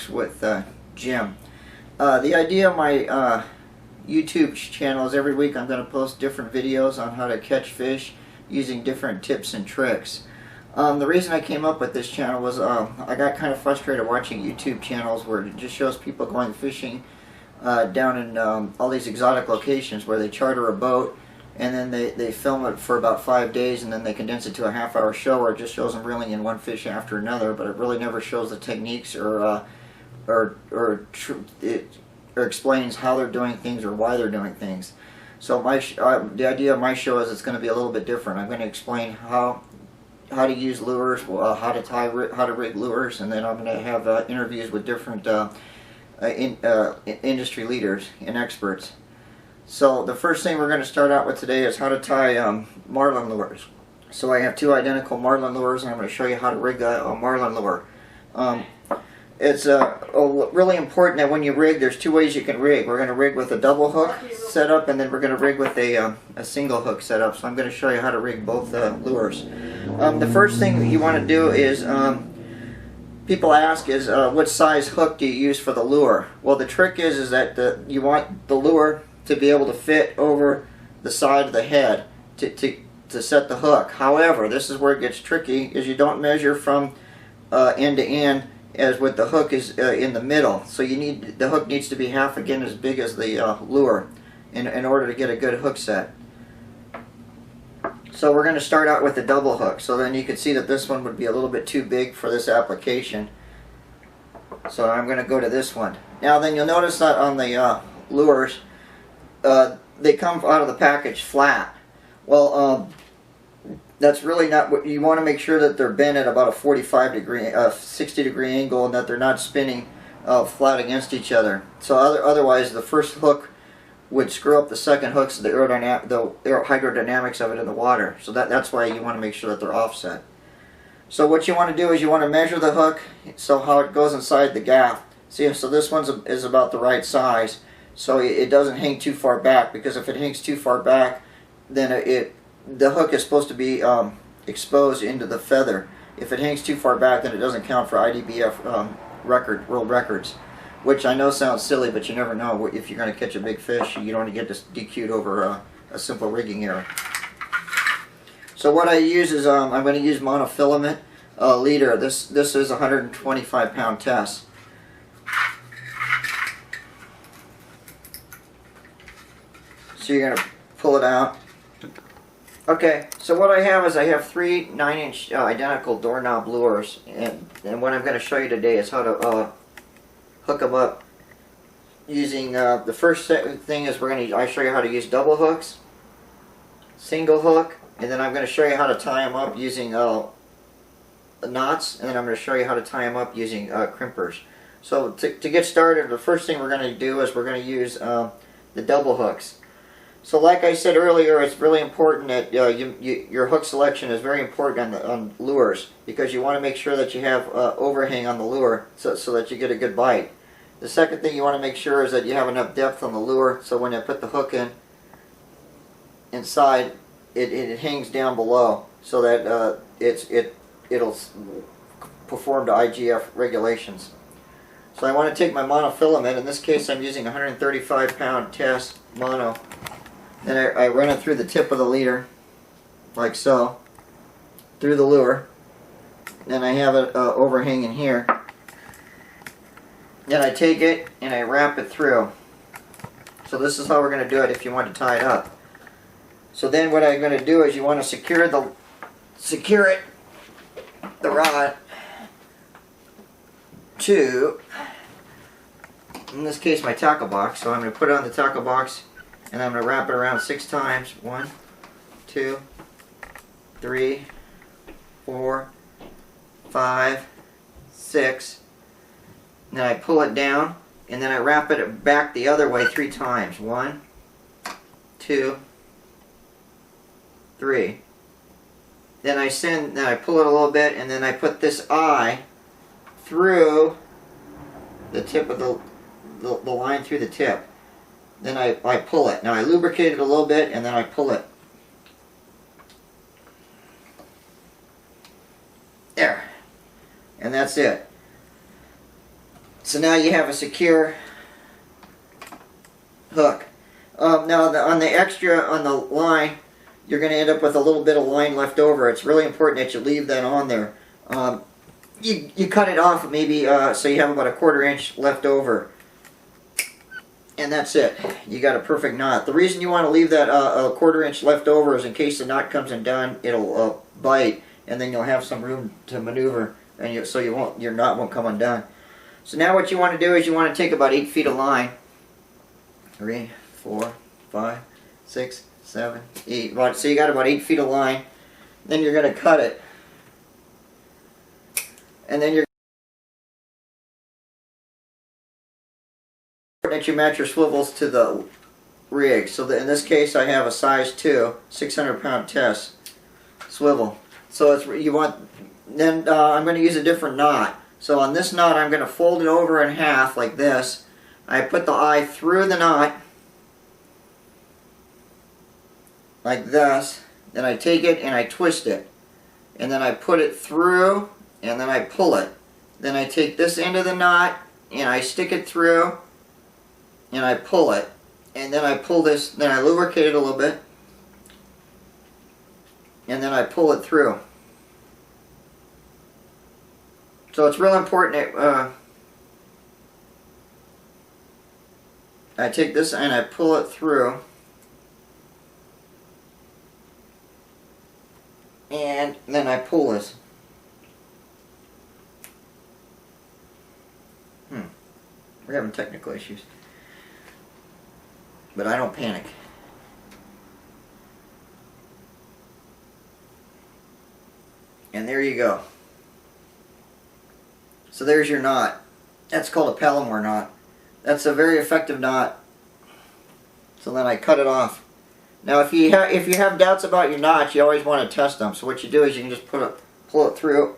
Tricks with Jim. The idea of my YouTube channel is every week I'm going to post different videos on how to catch fish using different tips and tricks. The reason I came up with this channel was I got kind of frustrated watching YouTube channels where it just shows people going fishing down in all these exotic locations where they charter a boat and then they film it for about 5 days and then they condense it to a half-hour show where it just shows them reeling in one fish after another, but it really never shows the techniques or explains how they're doing things or why they're doing things. So the idea of my show is it's going to be a little bit different. I'm going to explain how to use lures, how to rig lures, and then I'm going to have interviews with different industry leaders and experts. So the first thing we're going to start out with today is how to tie marlin lures. So I have two identical marlin lures and I'm going to show you how to rig a marlin lure. It's really important that when you rig, there's two ways you can rig. We're going to rig with a double hook setup and then we're going to rig with a single hook setup. So I'm going to show you how to rig both lures. The first thing that you want to do is, people ask is, what size hook do you use for the lure? Well, the trick is that you want the lure to be able to fit over the side of the head to set the hook. However, this is where it gets tricky, is you don't measure from end to end as with the hook is in the middle. So the hook needs to be half again as big as the lure in order to get a good hook set. So we're going to start out with the double hook. So then you can see that this one would be a little bit too big for this application. So I'm going to go to this one. Now then you'll notice that on the lures, they come out of the package flat. Well, that's really not what you want. To make sure that they're bent at about a 60 degree angle and that they're not spinning flat against each other. So otherwise the first hook would screw up the second hook, so the hydrodynamics of it in the water. So that's why you want to make sure that they're offset. So what you want to do is you want to measure the hook so how it goes inside the gaff. See, so this one is about the right size, so it doesn't hang too far back, because if it hangs too far back, then the hook is supposed to be exposed into the feather. If it hangs too far back, then it doesn't count for IDBF world records. Which I know sounds silly, but you never know. If you're going to catch a big fish, you don't want to get this DQ'd over a simple rigging error. So what I use is, I'm going to use monofilament leader. This is a 125 pound test. So you're going to pull it out. Okay, so what I have is I have three 9-inch identical doorknob lures, and what I'm going to show you today is how to hook them up using the first thing is I show you how to use double hooks, single hook, and then I'm going to show you how to tie them up using knots, and then I'm going to show you how to tie them up using crimpers. So to get started, the first thing we're going to do is we're going to use the double hooks. So like I said earlier, it's really important that your hook selection is very important on lures, because you want to make sure that you have overhang on the lure so that you get a good bite. The second thing you want to make sure is that you have enough depth on the lure so when you put the hook inside, it hangs down below so that it'll perform to IGF regulations. So I want to take my monofilament. In this case I'm using 135 pound test mono. Then I run it through the tip of the leader, like so, through the lure. Then I have it overhanging here. Then I take it and I wrap it through. So this is how we're going to do it if you want to tie it up. So then what I'm going to do is you want to secure the rod to, in this case, my tackle box. So I'm going to put it on the tackle box and I'm going to wrap it around 6 times. 1, 2, 3, 4, 5, 6. And then I pull it down and then I wrap it back the other way 3 times. 1, 2, 3. Then I pull it a little bit and then I put this eye through the tip of the line through the tip. Then I pull it. Now I lubricate it a little bit and then I pull it. There. And that's it. So now you have a secure hook. Now on the extra, on the line, you're going to end up with a little bit of line left over. It's really important that you leave that on there. You cut it off maybe so you have about a 1/4 inch left over. And that's it. You got a perfect knot. The reason you want to leave that a 1/4 inch left over is in case the knot comes undone, it'll bite, and then you'll have some room to maneuver, and your knot won't come undone. So now what you want to do is you want to take about 8 feet of line. 3, 4, 5, 6, 7, 8. So you got about 8 feet of line. Then you're going to cut it, and then you're that you match your swivels to the rig. So in this case, I have a size 2, 600-pound test swivel. So you want. Then I'm going to use a different knot. So on this knot, I'm going to fold it over in half like this. I put the eye through the knot like this. Then I take it and I twist it, and then I put it through, and then I pull it. Then I take this end of the knot and I stick it through, and I pull it, and then I pull this, then I lubricate it a little bit, and then I pull it through. So it's real important that I take this and I pull it through, and then I pull this. We're having technical issues, but I don't panic. And there you go. So there's your knot. That's called a Palomar knot. That's a very effective knot. So then I cut it off. Now if you have doubts about your knots, you always want to test them. So what you do is you can just pull it through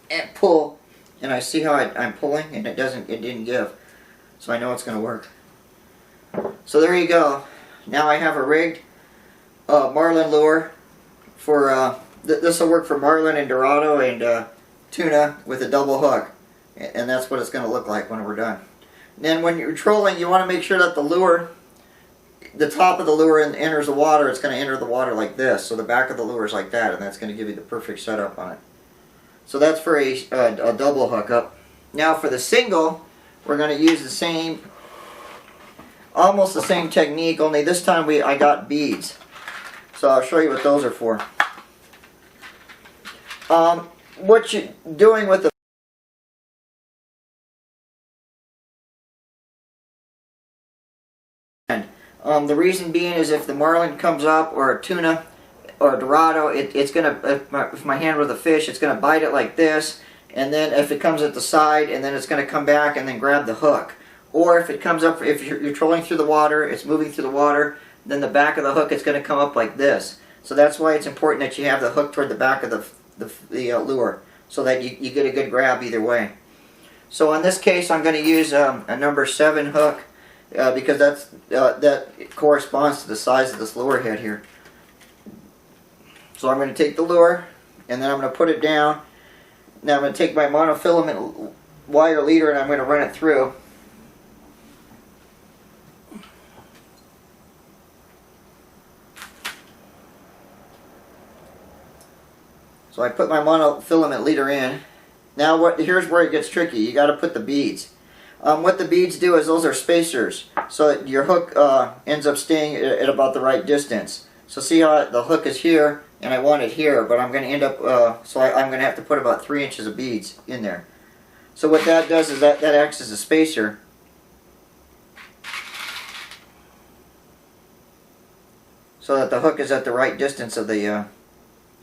and pull, and I see how I'm pulling, and it didn't give. So I know it's going to work. So there you go. Now I have a rigged marlin lure for this will work for marlin and dorado and tuna with a double hook, and that's what it's going to look like when we're done. And then when you're trolling, you want to make sure that the lure, the top of the lure enters the water. It's going to enter the water like this, so the back of the lure is like that, and that's going to give you the perfect setup on it. So that's for a double hookup. Now for the single, we're going to use the same, almost the same technique, only this time I got beads. So I'll show you what those are for. What you're doing with the the reason being is if the marlin comes up, or a tuna, or a dorado, it's gonna, if my hand were the fish, it's gonna bite it like this, and then if it comes at the side, and then it's gonna come back and then grab the hook. Or if it comes up, if you're trolling through the water, it's moving through the water, then the back of the hook is gonna come up like this. So that's why it's important that you have the hook toward the back of the lure, so that you get a good grab either way. So in this case, I'm going to use a number 7 hook because that corresponds to the size of this lure head here. So I'm going to take the lure, and then I'm going to put it down. Now I'm going to take my monofilament wire leader, and I'm going to run it through. So I put my monofilament leader in. Now here's where it gets tricky. You got to put the beads. What the beads do is those are spacers, so that your hook ends up staying at about the right distance. So see how the hook is here, and I want it here, but I'm going to end up, I'm going to have to put about 3 inches of beads in there. So what that does is that acts as a spacer. So that the hook is at the right distance of the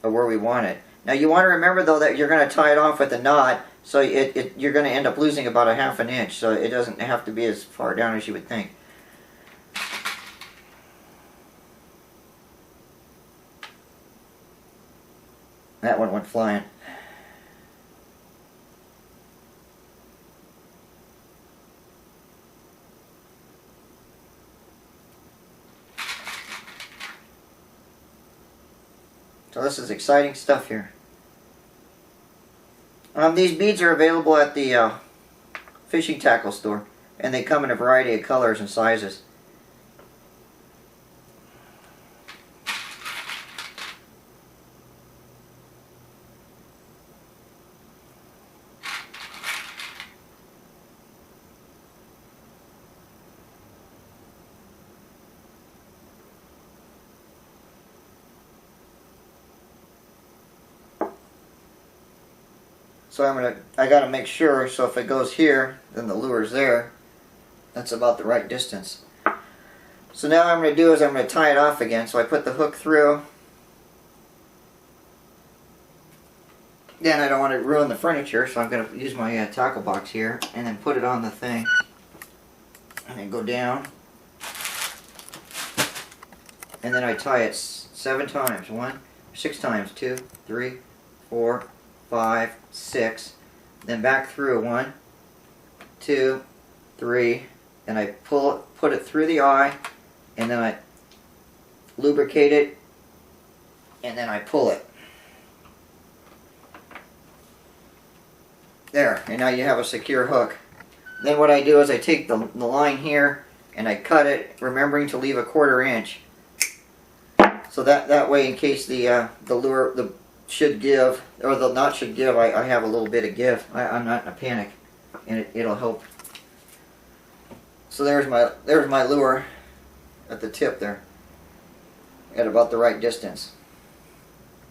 of where we want it. Now you want to remember though that you're going to tie it off with a knot, so you're going to end up losing about a 1/2 inch, so it doesn't have to be as far down as you would think. That one went flying. So this is exciting stuff here. These beads are available at the fishing tackle store, and they come in a variety of colors and sizes. So I gotta make sure, so if it goes here, then the lure's there. That's about the right distance. So now what I'm gonna do is I'm gonna tie it off again. So I put the hook through. Then I don't want to ruin the furniture, so I'm gonna use my tackle box here and then put it on the thing. And then go down. And then I tie it 7 times. 6 times. 2, 3, 4, 5, 6, then back through 1, 2, 3, and I put it through the eye, and then I lubricate it, and then I pull it. There, and now you have a secure hook. Then what I do is I take the line here and I cut it, remembering to leave a 1/4 inch. So that way, in case the lure should give, or the knot should give, I have a little bit of give. I'm not in a panic, and it'll help. So there's my lure at the tip there, at about the right distance.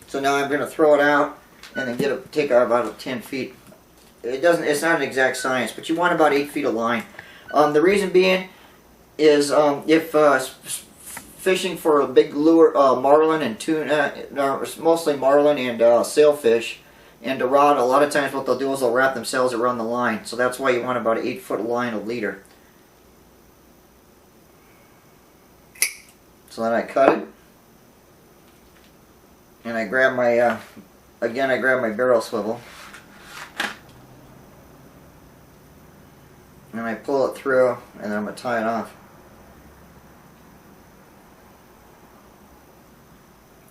So now I'm going to throw it out and then take out about 10 feet. It's not an exact science, but you want about 8 feet of line. The reason being is if fishing for a big lure, marlin and tuna, mostly marlin and sailfish, and a rod, a lot of times what they'll do is they'll wrap themselves around the line. So that's why you want about an 8-foot line a leader. So then I cut it, and I grab my, again I grab my barrel swivel, and I pull it through, and then I'm going to tie it off.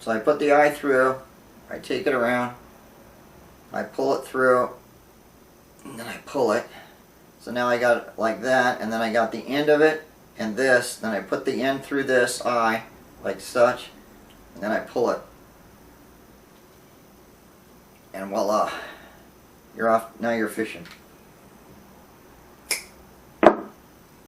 So I put the eye through, I take it around, I pull it through, and then I pull it. So now I got it like that, and then I got the end of it, and this, then I put the end through this eye, like such, and then I pull it. And voila, you're off, now you're fishing.